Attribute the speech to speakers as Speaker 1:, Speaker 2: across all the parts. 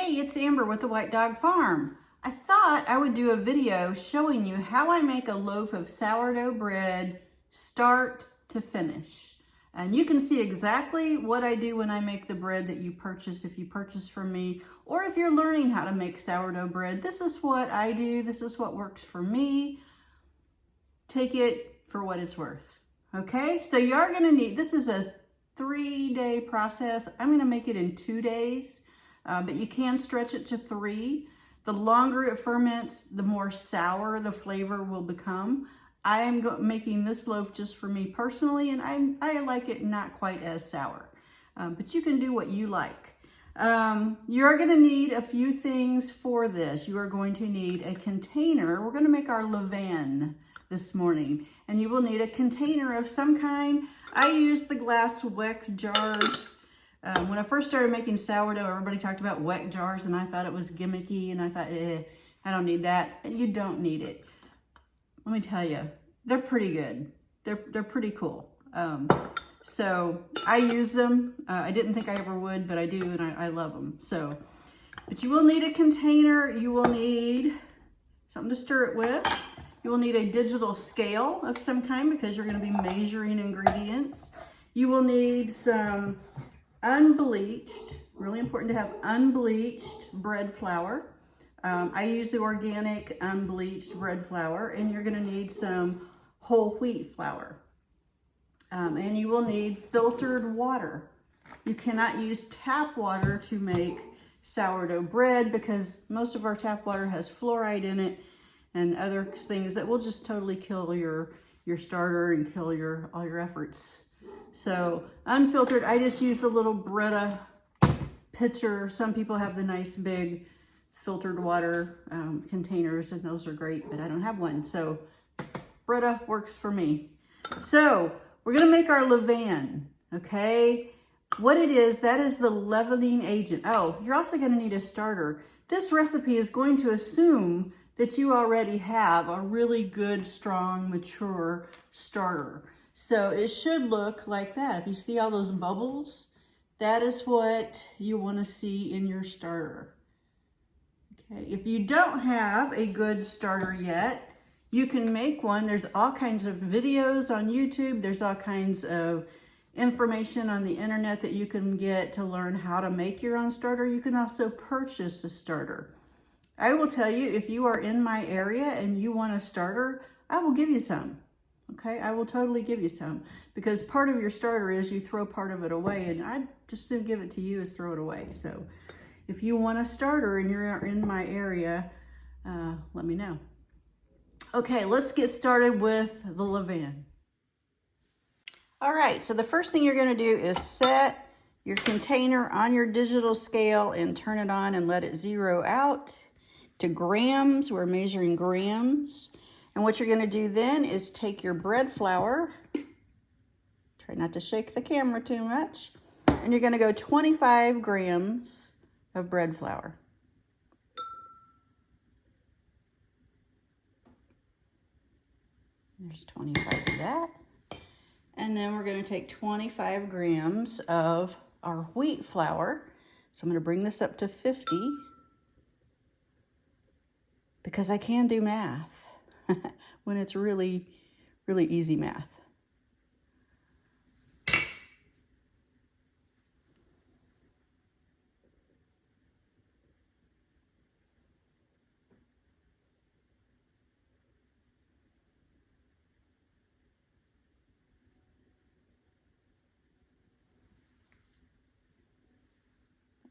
Speaker 1: Hey, it's Amber with the White Dog Farm. I thought I would do a video showing you how I make a loaf of sourdough bread start to finish. And you can see exactly what I do when I make the bread that you purchase if you purchase from me, or if you're learning how to make sourdough bread. This is what I do. This is what works for me. Take it for what it's worth. Okay, so you are gonna need, this is a 3-day process. I'm gonna make it in 2 days. But you can stretch it to 3. The longer it ferments, the more sour the flavor will become. I am making this loaf just for me personally, and I like it not quite as sour. But you can do what you like. You're going to need a few things for this. You are going to need a container. We're going to make our levain this morning, and you will need a container of some kind. I use the glass weck jars. When I first started making sourdough, everybody talked about weck jars, and I thought it was gimmicky, and I thought, I don't need that. And you don't need it. Let me tell you, they're pretty good. They're pretty cool. So I use them. I didn't think I ever would, but I do, and I love them. So, but you will need a container. You will need something to stir it with. You will need a digital scale of some kind because you're going to be measuring ingredients. You will need some unbleached, really important to have unbleached bread flour. I use the organic unbleached bread flour, and you're going to need some whole wheat flour. And you will need filtered water. You cannot use tap water to make sourdough bread because most of our tap water has fluoride in it and other things that will just totally kill your starter and kill all your efforts. So unfiltered, I just use the little Brita pitcher. Some people have the nice big filtered water containers, and those are great, but I don't have one. So Brita works for me. So we're gonna make our levain, okay? What it is, that is the leavening agent. Oh, you're also gonna need a starter. This recipe is going to assume that you already have a really good, strong, mature starter. So it should look like that. If you see all those bubbles, that is what you want to see in your starter. Okay, if you don't have a good starter yet, you can make one. There's all kinds of videos on YouTube. There's all kinds of information on the internet that you can get to learn how to make your own starter. You can also purchase a starter. I will tell you, if you are in my area and you want a starter, I will give you some. Okay, I will totally give you some, because part of your starter is you throw part of it away, and I'd just soon give it to you as throw it away. So if you want a starter and you're in my area, let me know. Okay, let's get started with the levain. All right, so the first thing you're going to do is set your container on your digital scale and turn it on and let it zero out to grams. We're measuring grams. And what you're going to do then is take your bread flour, try not to shake the camera too much, and you're going to go 25 grams of bread flour. There's 25 of that. And then we're going to take 25 grams of our wheat flour. So I'm going to bring this up to 50 because I can do math. When it's really, really easy math.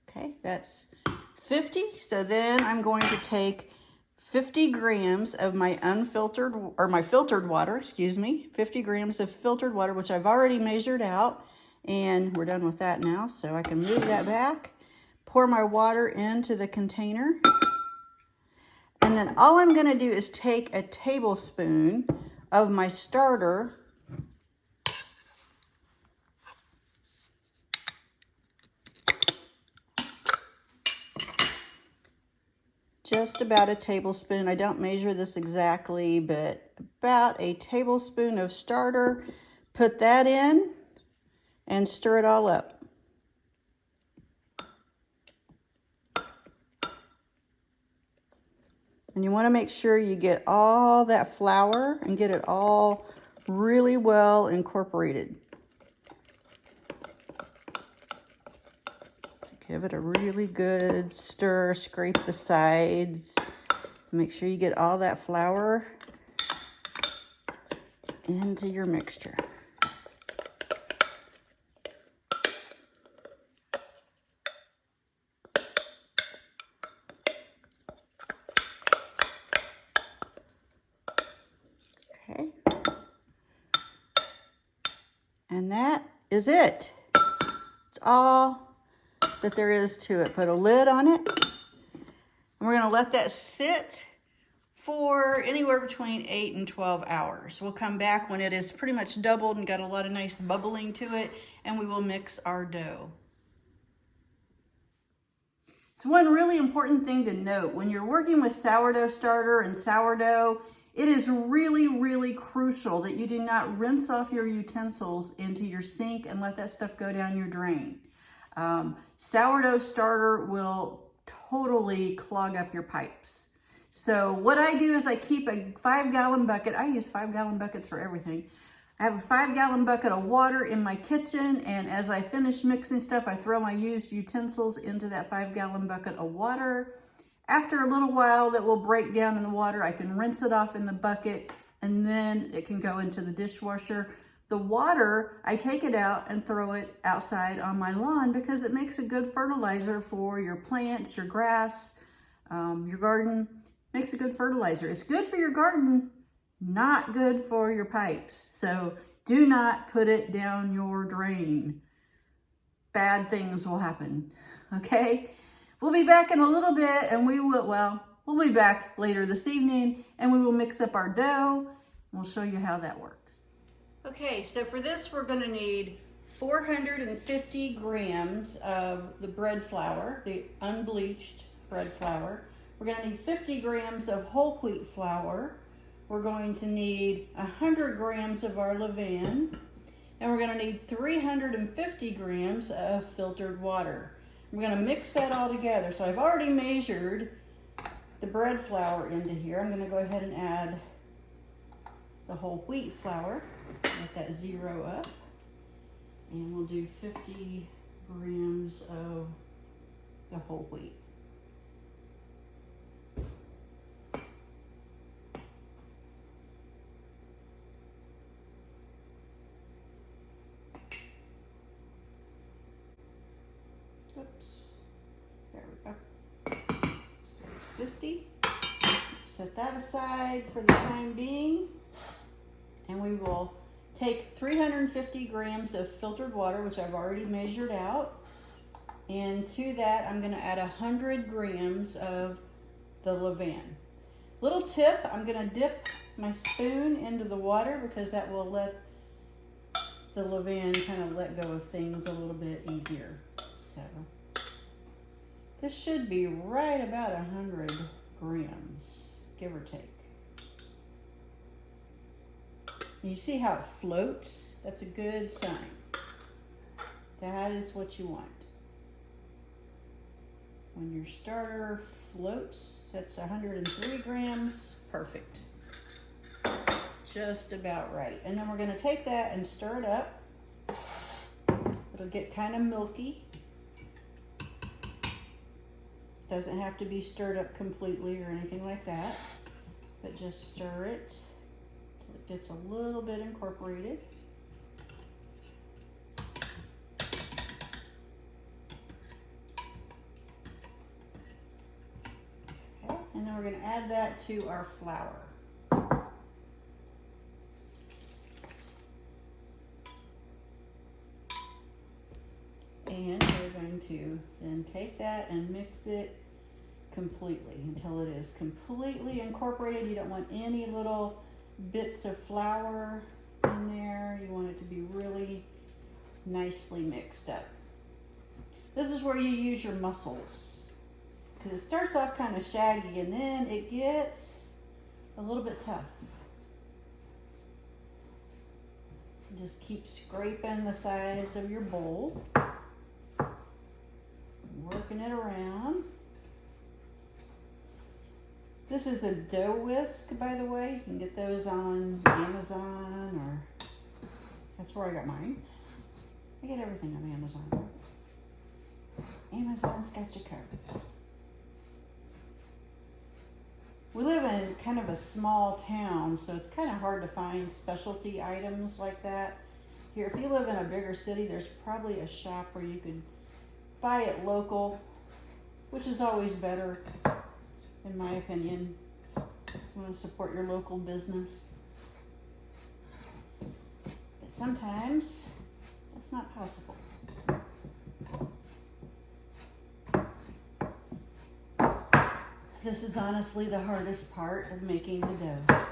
Speaker 1: Okay, that's 50. So then I'm going to take 50 grams of my unfiltered, or my filtered water, 50 grams of filtered water, which I've already measured out, and we're done with that now, so I can move that back, pour my water into the container, and then all I'm gonna do is take a tablespoon of my starter, just about a tablespoon. I don't measure this exactly, but about a tablespoon of starter. Put that in and stir it all up. And you want to make sure you get all that flour and get it all really well incorporated. Give it a really good stir, scrape the sides. Make sure you get all that flour into your mixture. Okay. And that is it. It's all that there is to it. Put a lid on it. And we're going to let that sit for anywhere between 8 and 12 hours. We'll come back when it is pretty much doubled and got a lot of nice bubbling to it, and we will mix our dough. So one really important thing to note, when you're working with sourdough starter and sourdough, it is really, really crucial that you do not rinse off your utensils into your sink and let that stuff go down your drain. Sourdough starter will totally clog up your pipes. So what I do is I keep a 5-gallon bucket. I use 5-gallon buckets for everything. I have a 5-gallon bucket of water in my kitchen, and as I finish mixing stuff, I throw my used utensils into that 5-gallon bucket of water. After a little while, that will break down in the water. I can rinse it off in the bucket, and then it can go into the dishwasher. The water, I take it out and throw it outside on my lawn because it makes a good fertilizer for your plants, your grass, your garden. Makes a good fertilizer. It's good for your garden, not good for your pipes. So do not put it down your drain. Bad things will happen, okay? We'll be back in a little bit and we'll be back later this evening and we will mix up our dough. We'll show you how that works. Okay, so for this we're gonna need 450 grams of the bread flour, the unbleached bread flour. We're going to need 50 grams of whole wheat flour. We're going to need 100 grams of our levain. And we're going to need 350 grams of filtered water. We're going to mix that all together. So I've already measured the bread flour into here. I'm going to go ahead and add the whole wheat flour. Let that zero up. And we'll do 50 grams of the whole wheat. Oops, there we go. So it's 50. Set that aside for the time being. And we will take 350 grams of filtered water, which I've already measured out. And to that, I'm gonna add 100 grams of the levain. Little tip, I'm gonna dip my spoon into the water because that will let the levain kind of let go of things a little bit easier. So this should be right about 100 grams, give or take. And you see how it floats? That's a good sign. That is what you want. When your starter floats, that's 103 grams, perfect. Just about right. And then we're gonna take that and stir it up. It'll get kind of milky. Doesn't have to be stirred up completely or anything like that, but just stir it till it gets a little bit incorporated. Okay, and then we're going to add that to our flour. And we're going to then take that and mix it completely until it is completely incorporated. You don't want any little bits of flour in there. You want it to be really nicely mixed up. This is where you use your muscles because it starts off kind of shaggy and then it gets a little bit tough. Just keep scraping the sides of your bowl. Working it around. This is a dough whisk, by the way. You can get those on Amazon, or that's where I got mine. I get everything on Amazon. Amazon's got you covered. We live in kind of a small town, so it's kind of hard to find specialty items like that. Here, if you live in a bigger city, there's probably a shop where you could buy it local, which is always better, in my opinion. You want to support your local business. But sometimes that's not possible. This is honestly the hardest part of making the dough.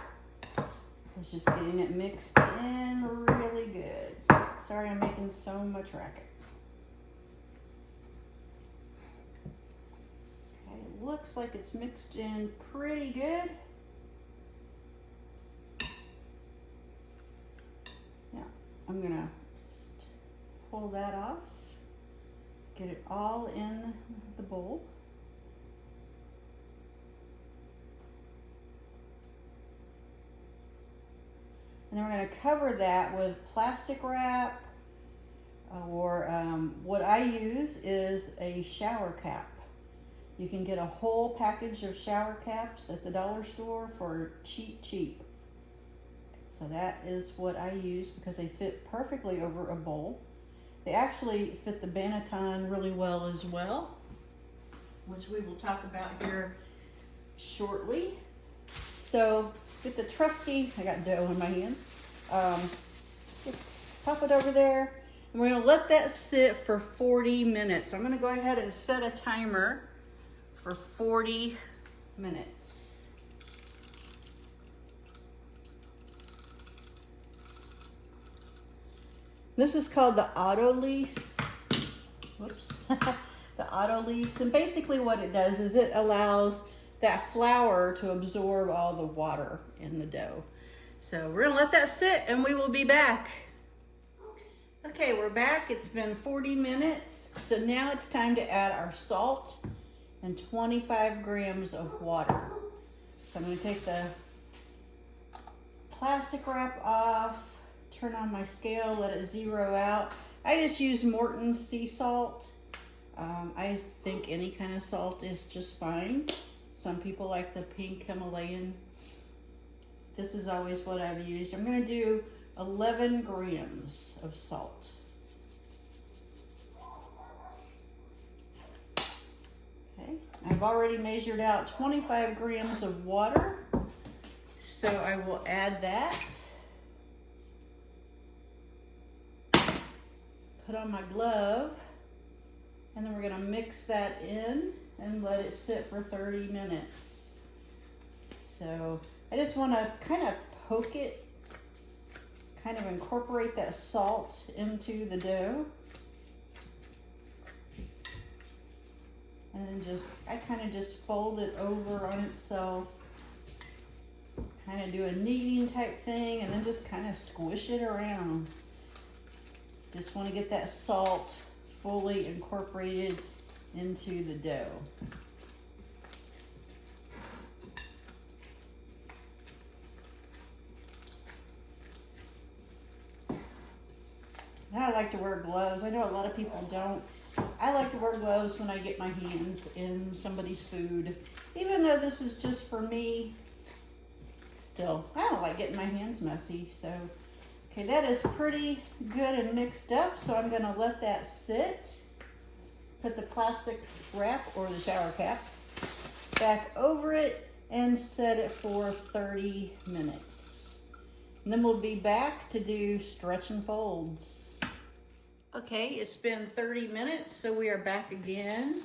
Speaker 1: It's just getting it mixed in really good. Sorry I'm making so much racket. Okay, it looks like it's mixed in pretty good. Now, I'm gonna just pull that off, get it all in the bowl. And then we're going to cover that with plastic wrap, or what I use is a shower cap. You can get a whole package of shower caps at the dollar store for cheap. So that is what I use because they fit perfectly over a bowl. They actually fit the banneton really well as well, which we will talk about here shortly. So get the trusty, I got dough in my hands. Just pop it over there. And we're gonna let that sit for 40 minutes. So I'm gonna go ahead and set a timer for 40 minutes. This is called the auto lease. Whoops. The auto lease. And basically what it does is it allows that flour to absorb all the water in the dough. So we're gonna let that sit and we will be back. Okay, we're back. It's been 40 minutes. So now it's time to add our salt and 25 grams of water. So I'm gonna take the plastic wrap off, turn on my scale, let it zero out. I just use Morton's sea salt. I think any kind of salt is just fine. Some people like the pink Himalayan. This is always what I've used. I'm gonna do 11 grams of salt. Okay, I've already measured out 25 grams of water. So I will add that. Put on my glove. And then we're gonna mix that in and let it sit for 30 minutes. So I just wanna kind of poke it, kind of incorporate that salt into the dough. And then I kind of just fold it over on itself, kind of do a kneading type thing, and then just kind of squish it around. Just wanna get that salt fully incorporated into the dough. Now I like to wear gloves. I know a lot of people don't. I like to wear gloves when I get my hands in somebody's food. Even though this is just for me, still, I don't like getting my hands messy. So, okay, that is pretty good and mixed up. So I'm gonna let that sit. Put the plastic wrap or the shower cap back over it and set it for 30 minutes. And then we'll be back to do stretch and folds. Okay, it's been 30 minutes, so we are back again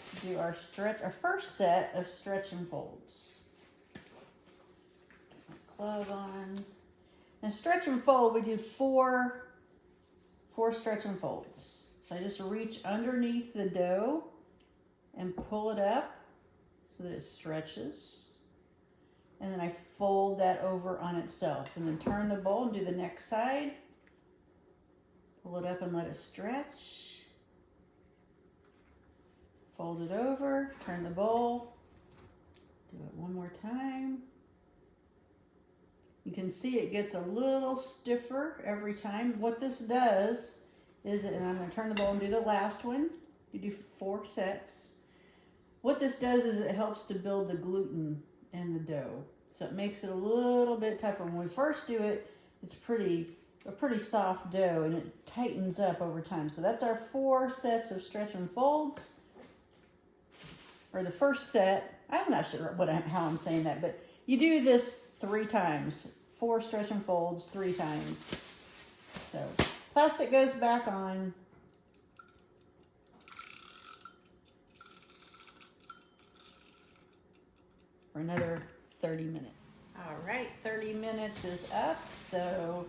Speaker 1: to do our first set of stretch and folds. Get my glove on. Now stretch and fold, we do four stretch and folds. So I just reach underneath the dough and pull it up so that it stretches. And then I fold that over on itself and then turn the bowl and do the next side. Pull it up and let it stretch. Fold it over, turn the bowl, Do it one more time. You can see it gets a little stiffer every time. What this does is, and I'm going to turn the bowl and do the last one. You do 4 sets. What this does is it helps to build the gluten in the dough. So it makes it a little bit tougher. When we first do it, it's a pretty soft dough, and it tightens up over time. So that's our 4 sets of stretch and folds. Or the first set, I'm not sure how I'm saying that, but you do this 3 times. 4 stretch and folds 3 times. So plastic goes back on. For another 30 minutes. All right, 30 minutes is up, so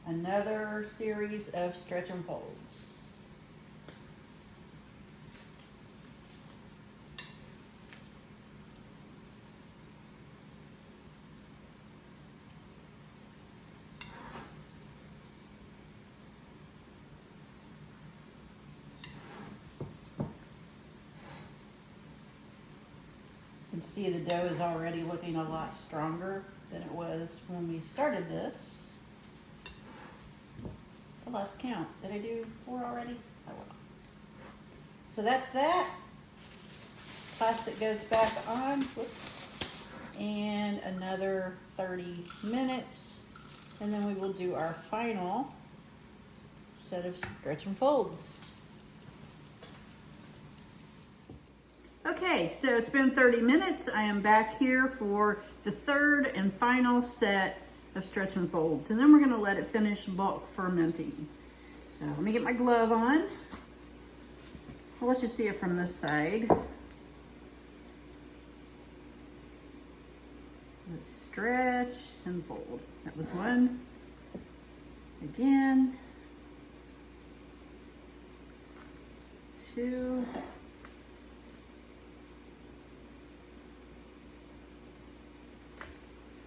Speaker 1: another series of stretch and folds. You can see the dough is already looking a lot stronger than it was when we started this. I lost count. Did I do 4 already? Oh well. So that's that. Plastic goes back on. Whoops. And another 30 minutes. And then we will do our final set of stretch and folds. Okay, so it's been 30 minutes. I am back here for the 3rd and final set of stretch and folds. And then we're going to let it finish bulk fermenting. So let me get my glove on. I'll let you see it from this side. Let's stretch and fold. That was 1. Again. 2.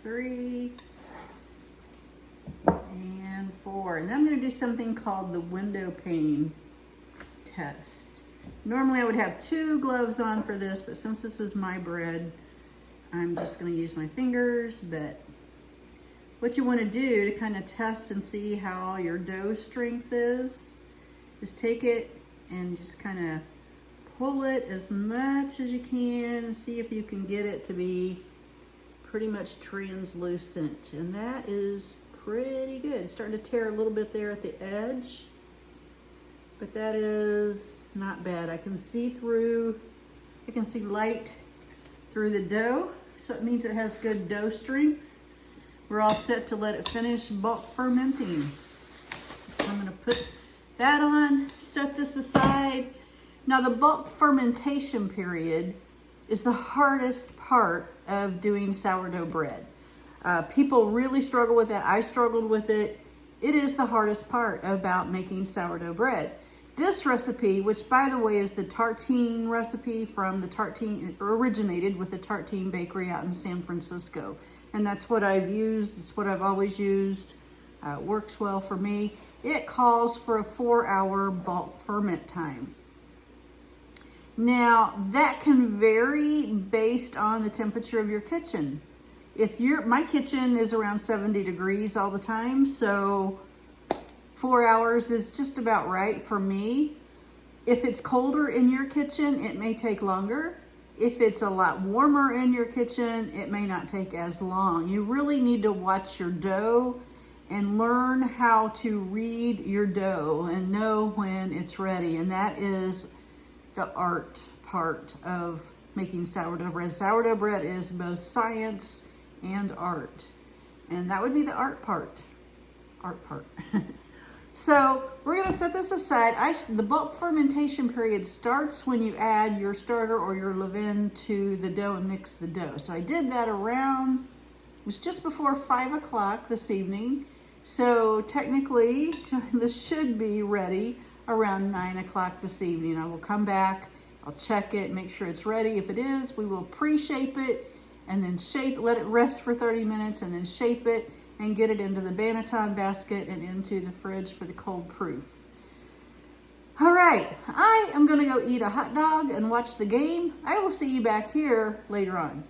Speaker 1: 3 and 4. And then I'm going to do something called the window pane test. Normally I would have 2 gloves on for this, but since this is my bread, I'm just going to use my fingers. But what you want to do to kind of test and see how your dough strength is take it and just kind of pull it as much as you can and see if you can get it to be pretty much translucent, and that is pretty good. It's starting to tear a little bit there at the edge, but that is not bad. I can see light through the dough, so it means it has good dough strength. We're all set to let it finish bulk fermenting. So I'm gonna put that on, set this aside. Now the bulk fermentation period is the hardest part of doing sourdough bread. People really struggle with it. I struggled with it. It is the hardest part about making sourdough bread. This recipe, which by the way is the Tartine recipe from the Tartine, originated with the Tartine bakery out in San Francisco. And that's what I've used. It's what I've always used. It works well for me. It calls for a 4-hour bulk ferment time. Now that can vary based on the temperature of your kitchen. My kitchen is around 70 degrees all the time, so 4 hours is just about right for me. If it's colder in your kitchen, it may take longer. If it's a lot warmer in your kitchen, it may not take as long. You really need to watch your dough and learn how to read your dough and know when it's ready. And that is the art part of making sourdough bread. Sourdough bread is both science and art. And that would be the art part. So we're going to set this aside. The bulk fermentation period starts when you add your starter or your levain to the dough and mix the dough. So I did that it was just before 5 o'clock this evening. So technically this should be ready around 9 o'clock this evening. I will come back, I'll check it, make sure it's ready. If it is, we will pre-shape it and then let it rest for 30 minutes and then shape it and get it into the Banneton basket and into the fridge for the cold proof. All right, I am gonna go eat a hot dog and watch the game. I will see you back here later on.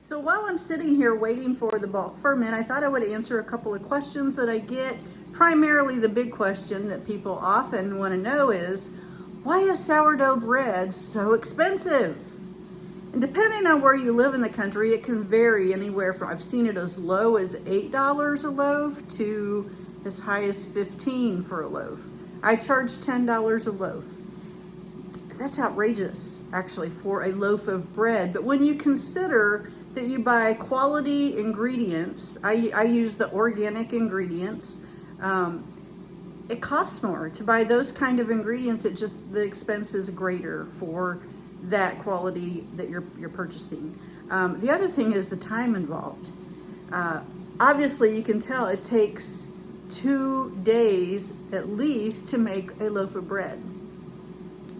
Speaker 1: So while I'm sitting here waiting for the bulk ferment, I thought I would answer a couple of questions that I get. Primarily the big question that people often want to know is, why is sourdough bread so expensive? And depending on where you live in the country, it can vary anywhere from, I've seen it as low as $8 a loaf to as high as $15 for a loaf. I charge $10 a loaf. That's outrageous, actually, for a loaf of bread. But when you consider that you buy quality ingredients, I use the organic ingredients, it costs more to buy those kind of ingredients. The expense is greater for that quality that you're purchasing. The other thing is the time involved. Obviously, you can tell it takes 2 days at least to make a loaf of bread.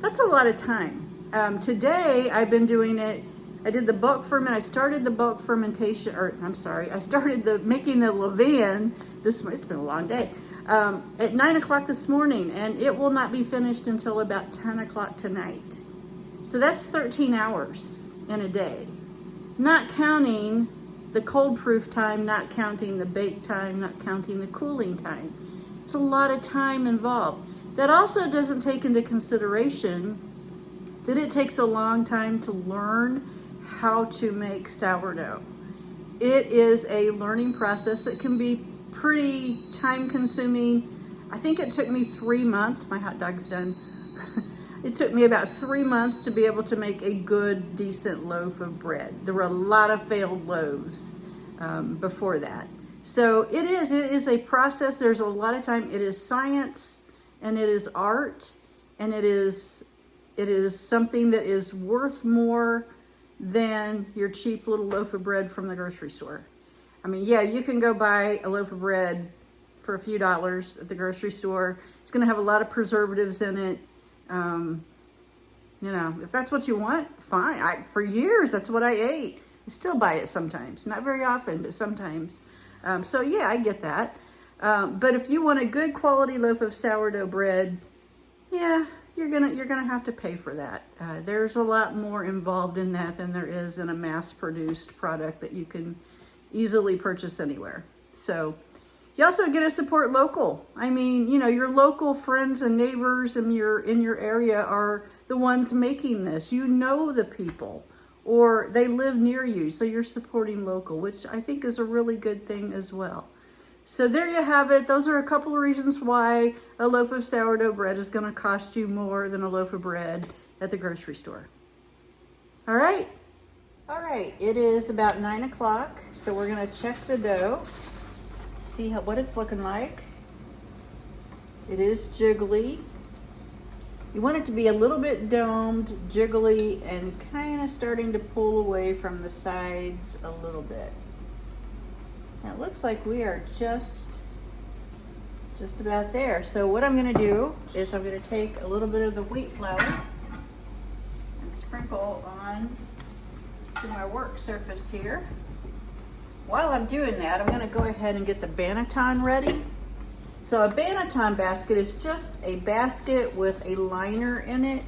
Speaker 1: That's a lot of time. Today, I've been doing it. I did the bulk ferment. I started the bulk fermentation, I started making the levain. It's been a long day. At 9 o'clock this morning, and it will not be finished until about 10 o'clock tonight. So that's 13 hours in a day. Not counting the cold proof time, not counting the bake time, not counting the cooling time. It's a lot of time involved. That also doesn't take into consideration that it takes a long time to learn how to make sourdough. It is a learning process that can be pretty time consuming. I think it took me 3 months. My hot dog's done. It took me about 3 months to be able to make a good, decent loaf of bread. There were a lot of failed loaves before that. So it is a process. There's a lot of time. It is science and it is art, and it is something that is worth more than your cheap little loaf of bread from the grocery store. I mean, yeah, you can go buy a loaf of bread for a few dollars at the grocery store. It's going to have a lot of preservatives in it. If that's what you want, fine. For years, that's what I ate. I still buy it sometimes. Not very often, but sometimes. So yeah, I get that. But if you want a good quality loaf of sourdough bread, yeah, you're gonna have to pay for that. There's a lot more involved in that than there is in a mass-produced product that you can easily purchase anywhere. So you also get to support local. I mean, your local friends and neighbors in your area are the ones making this. You know the people, or they live near you, so you're supporting local, which I think is a really good thing as well. So there you have it. Those are a couple of reasons why a loaf of sourdough bread is going to cost you more than a loaf of bread at the grocery store. All right. It is about 9 o'clock, so we're going to check the dough, see what it's looking like. It is jiggly. You want it to be a little bit domed, jiggly, and kind of starting to pull away from the sides a little bit. Now it looks like we are just about there. So what I'm going to do is I'm going to take a little bit of the wheat flour and sprinkle on to my work surface here. While I'm doing that, I'm going to go ahead and get the banneton ready. So a banneton basket is just a basket with a liner in it,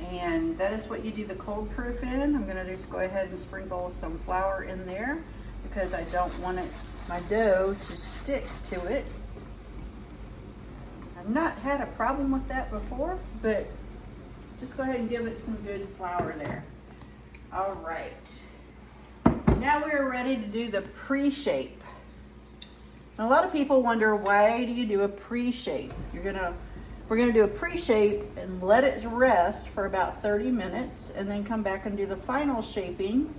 Speaker 1: and that is what you do the cold proof in. I'm going to just go ahead and sprinkle some flour in there because I don't want my dough to stick to it. I've not had a problem with that before, but just go ahead and give it some good flour there. All right. Now we're ready to do the pre-shape. A lot of people wonder, why do you do a pre-shape? We're gonna do a pre-shape and let it rest for about 30 minutes and then come back and do the final shaping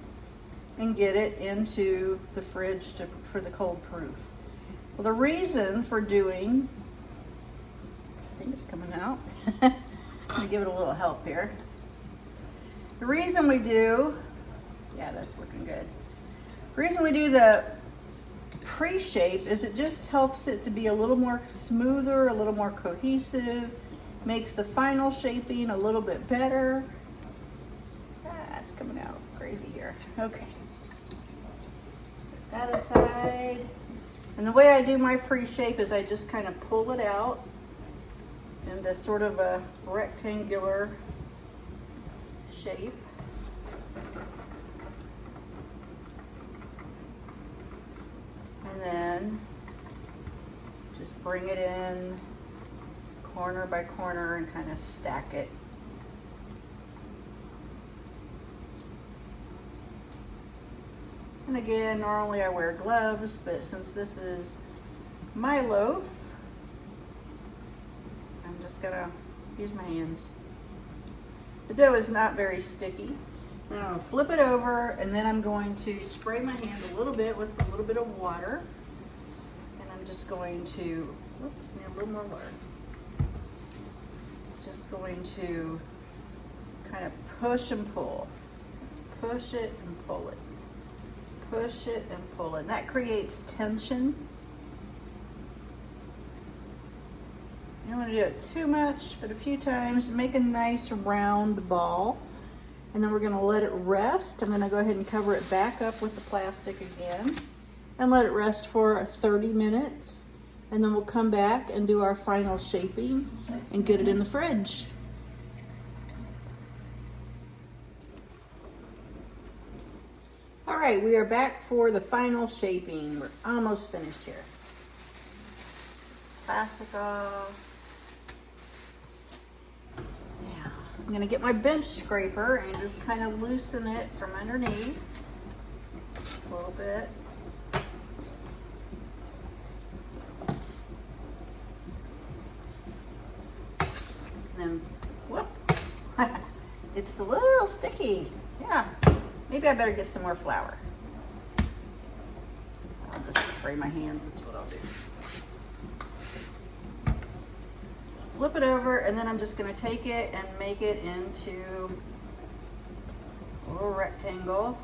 Speaker 1: and get it into the fridge for the cold proof. Well, the reason for doing, I think it's coming out. Let me give it a little help here. The reason we do, yeah, that's looking good. The reason we do the pre-shape is it just helps it to be a little more smoother, a little more cohesive, makes the final shaping a little bit better. It's coming out crazy here. Okay. Set that aside. And the way I do my pre-shape is I just kind of pull it out into sort of a rectangular shape. bring it in corner by corner and kind of stack it. And again, normally I wear gloves, but since this is my loaf, I'm just gonna use my hands. The dough is not very sticky. Then I'm gonna flip it over, and then I'm going to spray my hand a little bit with a little bit of water. And I'm just going to, whoops, need a little more water. Just going to kind of push and pull. Push it and pull it. Push it and pull it. And that creates tension. You don't want to do it too much, but a few times. Make a nice round ball. And then we're going to let it rest. I'm going to go ahead and cover it back up with the plastic again and let it rest for 30 minutes. And then we'll come back and do our final shaping and get it in the fridge. All right, we are back for the final shaping. We're almost finished here. Plastic off. Now, I'm gonna get my bench scraper and just kind of loosen it from underneath a little bit. And then, whoop, it's a little sticky, yeah. Maybe I better get some more flour. I'll just spray my hands, that's what I'll do. Flip it over, and then I'm just gonna take it and make it into a little rectangle.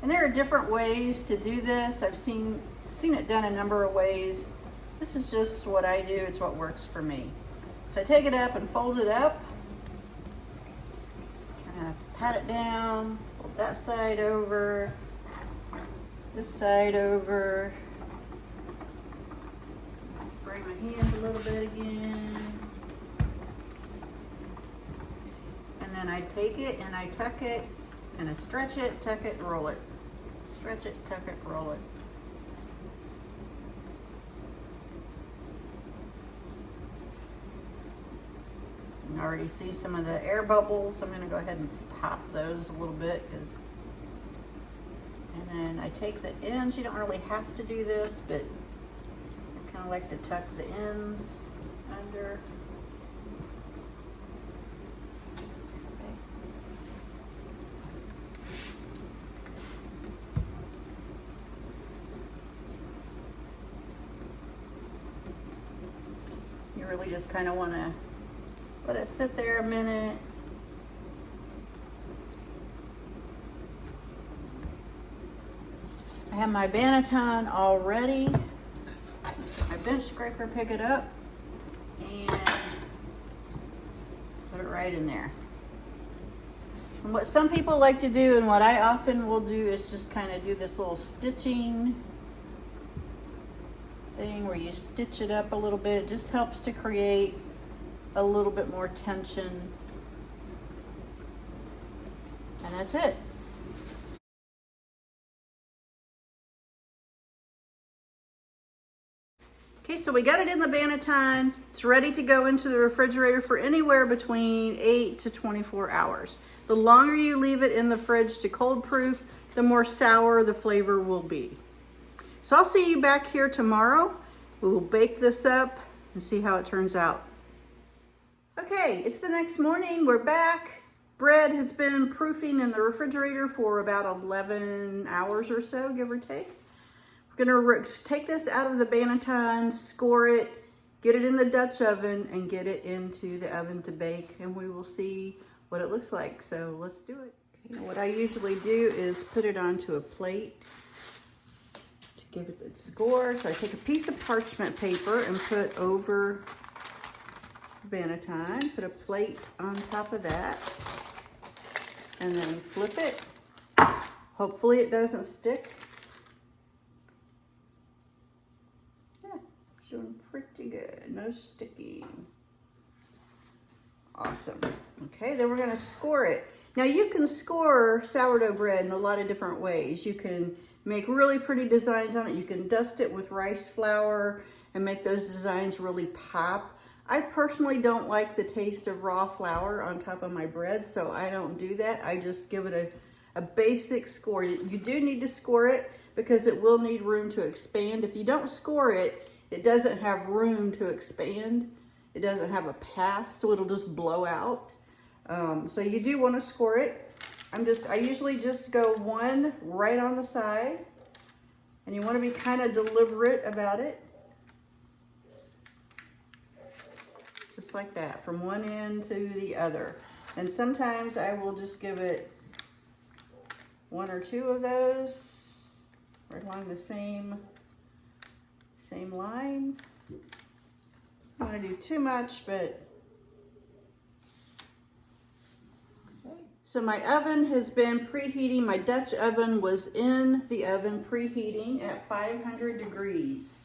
Speaker 1: And there are different ways to do this. I've seen it done a number of ways. This is just what I do, it's what works for me. So I take it up and fold it up, kind of pat it down, fold that side over, this side over, spray my hands a little bit again, and then I take it and I tuck it, and I stretch it, tuck it, roll it, stretch it, tuck it, roll it. You can already see some of the air bubbles. I'm going to go ahead and pop those a little bit, and then I take the ends. You don't really have to do this, but I kind of like to tuck the ends under. Okay. You really just kind of want to let it sit there a minute. I have my banneton all ready. My bench scraper, pick it up and put it right in there. And what some people like to do, and what I often will do, is just kind of do this little stitching thing where you stitch it up a little bit. It just helps to create a little bit more tension. And that's it. Okay, so we got it in the banneton. It's ready to go into the refrigerator for anywhere between 8 to 24 hours. The longer you leave it in the fridge to cold proof, the more sour the flavor will be. So I'll see you back here tomorrow. We will bake this up and see how it turns out. Okay, it's the next morning. We're back. Bread has been proofing in the refrigerator for about 11 hours or so, give or take. We're gonna take this out of the banneton, score it, get it in the Dutch oven, and get it into the oven to bake, and we will see what it looks like. So let's do it. Okay, what I usually do is put it onto a plate to give it its score. So I take a piece of parchment paper and put over banneton, put a plate on top of that, and then flip it. Hopefully it doesn't stick. Yeah, it's doing pretty good, no sticking. Awesome. Okay, then we're gonna score it. Now you can score sourdough bread in a lot of different ways. You can make really pretty designs on it. You can dust it with rice flour and make those designs really pop. I personally don't like the taste of raw flour on top of my bread, so I don't do that. I just give it a basic score. You do need to score it because it will need room to expand. If you don't score it, it doesn't have room to expand. It doesn't have a path, so it'll just blow out. So you do want to score it. I usually just go one right on the side, and you want to be kind of deliberate about it. Just like that, from one end to the other. And sometimes I will just give it one or two of those right along the same line. I don't want to do too much, but so my oven has been preheating. My Dutch oven was in the oven preheating at 500 degrees.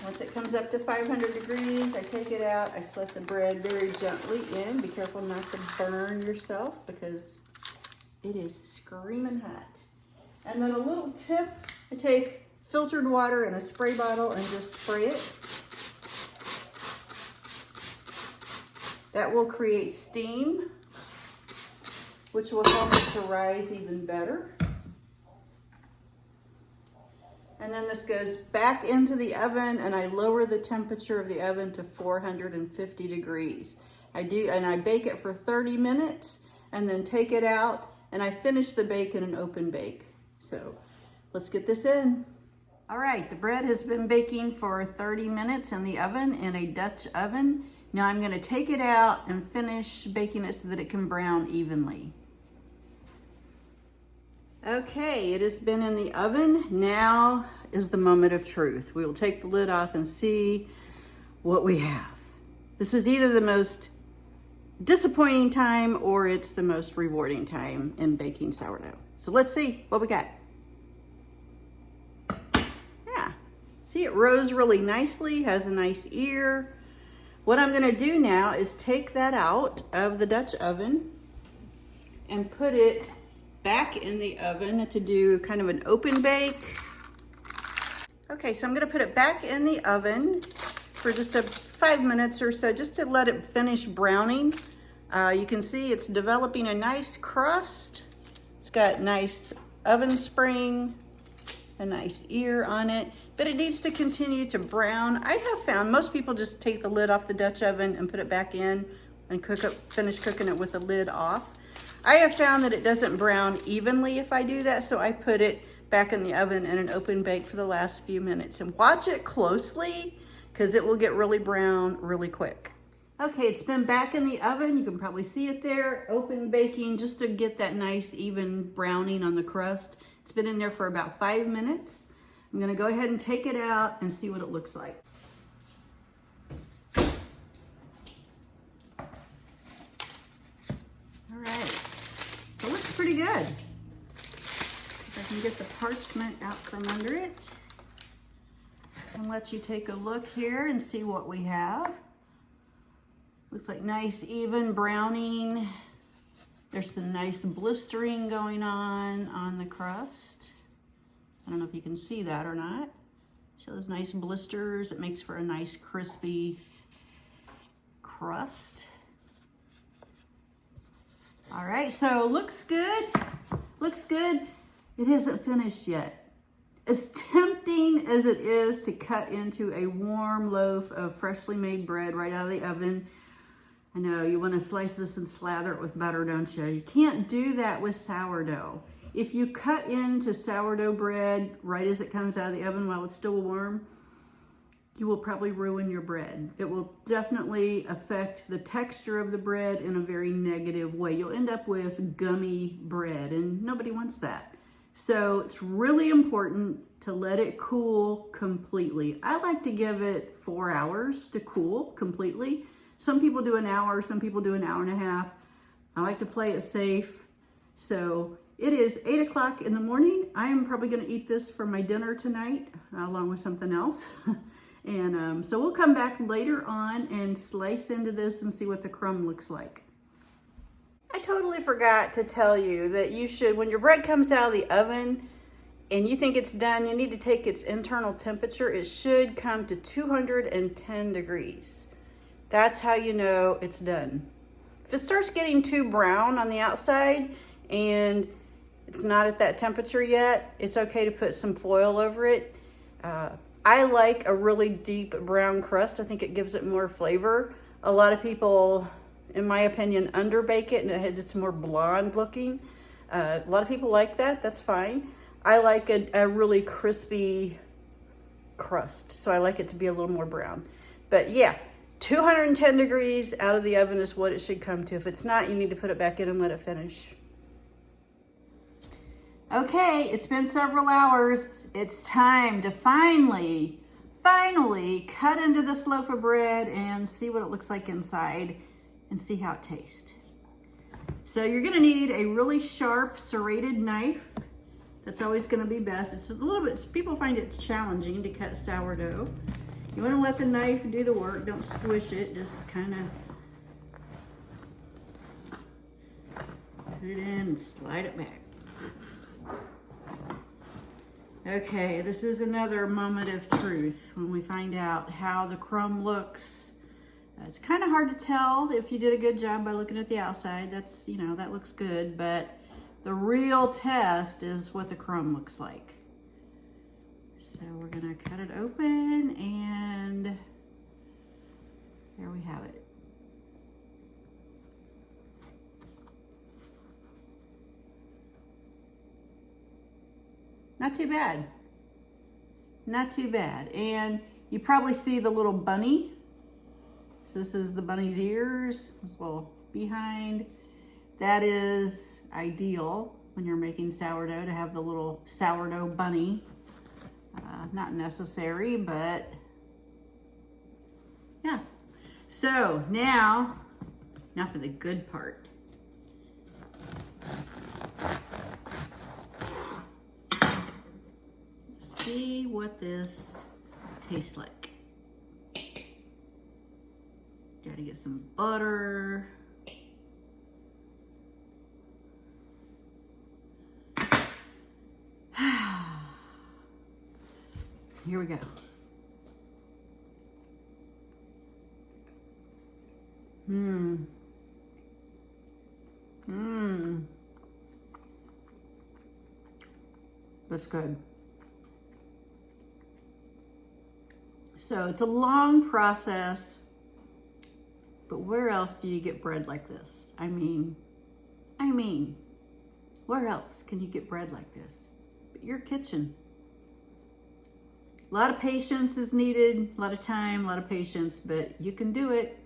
Speaker 1: Once it comes up to 500 degrees, I take it out. I set the bread very gently in. Be careful not to burn yourself because it is screaming hot. And then a little tip, I take filtered water in a spray bottle and just spray it. That will create steam, which will help it to rise even better. And then this goes back into the oven, and I lower the temperature of the oven to 450 degrees. I bake it for 30 minutes and then take it out, and I finish the bake in an open bake. So let's get this in. All right, the bread has been baking for 30 minutes in the oven, in a Dutch oven. Now I'm gonna take it out and finish baking it so that it can brown evenly. Okay, it has been in the oven. Now is the moment of truth. We will take the lid off and see what we have. This is either the most disappointing time or it's the most rewarding time in baking sourdough. So let's see what we got. Yeah, see, it rose really nicely, has a nice ear. What I'm gonna do now is take that out of the Dutch oven and put it back in the oven to do kind of an open bake. Okay, so I'm gonna put it back in the oven for just 5 minutes or so, just to let it finish browning. You can see it's developing a nice crust. It's got nice oven spring, a nice ear on it, but it needs to continue to brown. I have found most people just take the lid off the Dutch oven and put it back in and finish cooking it with the lid off. I have found that it doesn't brown evenly if I do that, so I put it back in the oven in an open bake for the last few minutes. And watch it closely because it will get really brown really quick. Okay, it's been back in the oven. You can probably see it there, open baking, just to get that nice even browning on the crust. It's been in there for about 5 minutes. I'm gonna go ahead and take it out and see what it looks like. All right, so it looks pretty good. If I can get the parchment out from under it and let you take a look here and see what we have. Looks like nice even browning. There's some nice blistering going on the crust. I don't know if you can see that or not. So those nice blisters, it makes for a nice crispy crust. All right, so looks good. Looks good. It isn't finished yet. As tempting as it is to cut into a warm loaf of freshly made bread right out of the oven, I know you want to slice this and slather it with butter, don't you? You can't do that with sourdough. If you cut into sourdough bread right as it comes out of the oven while it's still warm, you will probably ruin your bread. It will definitely affect the texture of the bread in a very negative way. You'll end up with gummy bread, and nobody wants that. So it's really important to let it cool completely. I like to give it 4 hours to cool completely. Some people do an hour, some people do an hour and a half. I like to play it safe. So it is 8 o'clock in the morning. I am probably gonna eat this for my dinner tonight, along with something else. And so we'll come back later on and slice into this and see what the crumb looks like. I totally forgot to tell you that you should, when your bread comes out of the oven, and you think it's done, you need to take its internal temperature. It should come to 210 degrees. That's how you know it's done. If it starts getting too brown on the outside and it's not at that temperature yet, it's okay to put some foil over it. I like a really deep brown crust. I think it gives it more flavor. A lot of people, in my opinion, underbake it and it's more blonde looking. A lot of people like that, that's fine. I like a really crispy crust, so I like it to be a little more brown. But yeah, 210 degrees out of the oven is what it should come to. If it's not, you need to put it back in and let it finish. Okay, it's been several hours. It's time to finally cut into this loaf of bread and see what it looks like inside and see how it tastes. So you're gonna need a really sharp serrated knife. That's always gonna be best. It's a little bit, people find it challenging to cut sourdough. You wanna let the knife do the work. Don't squish it, just kind of put it in and slide it back. Okay, this is another moment of truth when we find out how the crumb looks. It's kind of hard to tell if you did a good job by looking at the outside. That's, you know, that looks good, but the real test is what the crumb looks like. So we're gonna cut it open and there we have it. Not too bad. Not too bad. And you probably see the little bunny. So this is the bunny's ears, this little behind. That is ideal when you're making sourdough to have the little sourdough bunny. Not necessary, but yeah. So now for the good part. See what this tastes like. Gotta get some butter. Here we go. That's good. So it's a long process, but where else do you get bread like this? I mean, where else can you get bread like this? But your kitchen. A lot of patience is needed, a lot of time, a lot of patience, but you can do it.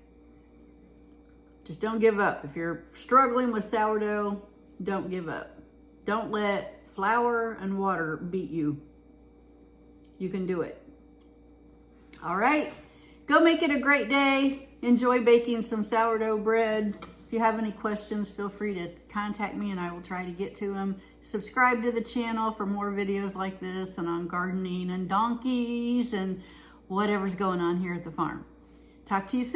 Speaker 1: Just don't give up. If you're struggling with sourdough, don't give up. Don't let flour and water beat you. You can do it. All right, go make it a great day. Enjoy baking some sourdough bread. If you have any questions, feel free to contact me and I will try to get to them. Subscribe to the channel for more videos like this and on gardening and donkeys and whatever's going on here at the farm. Talk to you soon.